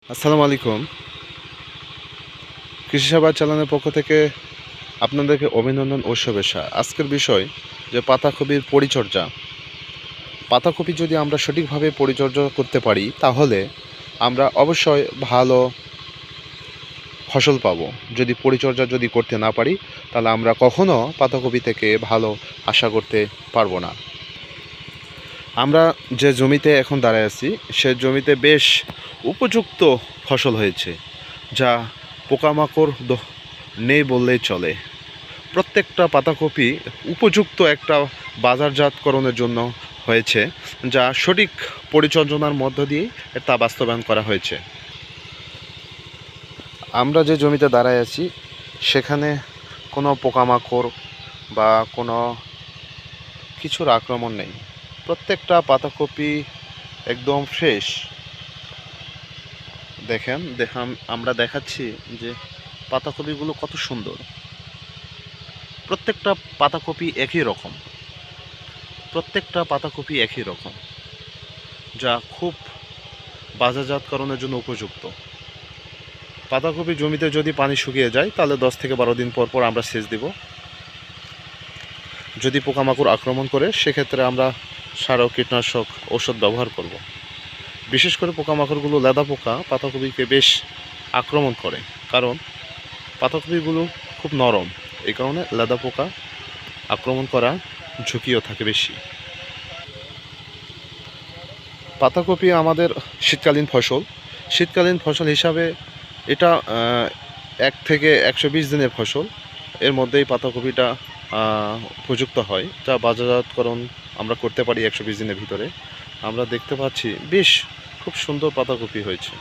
আসসালামু আলাইকুম। কৃষি সেবা চ্যানেলের পক্ষ থেকে আপনাদেরকে অভিনন্দন ও শুভেচ্ছা। আজকের বিষয় যে পাতাকপির পরিচর্যা। পাতাকপি যদি আমরা সঠিকভাবে পরিচর্যা করতে পারি তাহলে আমরা অবশ্যই ভালো ফসল পাবো। যদি পরিচর্যা করতে না পারি তাহলে আমরা কখনো পাতাকপি থেকে ভালো আশা করতে পারবো না। আমরা যে জমিতে এখন দাঁড়ায় আছি সে জমিতে বেশ উপযুক্ত ফসল হয়েছে, যা পোকামাকড় নেই বললেই চলে। প্রত্যেকটা পাতাকপি উপযুক্ত একটা বাজারজাতকরণের জন্য হয়েছে, যা সঠিক পরিচর্যার মধ্য দিয়ে তা বাস্তবায়ন করা হয়েছে। আমরা যে জমিতে দাঁড়ায় আছি সেখানে কোনো পোকামাকড় বা কোনো কিছুর আক্রমণ নেই। প্রত্যেকটা পাতাকপি একদম ফ্রেশ। দেখেন আমরা দেখাচ্ছি যে পাতাকপিগুলো কত সুন্দর। প্রত্যেকটা পাতাকপি একই রকম, যা খুব বাজারজাতকরণের জন্য উপযুক্ত। পাতাকপি জমিতে যদি পানি শুকিয়ে যায় তাহলে 10 থেকে 12 দিন পর পর আমরা সেচ দিব। যদি পোকামাকড় আক্রমণ করে সেক্ষেত্রে আমরা সার ও কীটনাশক ঔষধ ব্যবহার করব। বিশেষ করে পোকামাকড়গুলো লেদা পোকা পাতাকপিকে বেশ আক্রমণ করে, কারণ পাতাকপিগুলো খুব নরম। এই কারণে লেদা পোকা আক্রমণ করা ঝুঁকিও থাকে বেশি। পাতাকপি আমাদের শীতকালীন ফসল হিসাবে এটা 1 থেকে 120 দিনের ফসল। এর মধ্যেই পাতাকপিটা উপযুক্ত হয়, যা বাজারজাতকরণ আমরা করতে পারি 120 দিনের ভিতরে। আমরা দেখতে পাচ্ছি বেশ খুব সুন্দর পাতাকপি হয়েছে।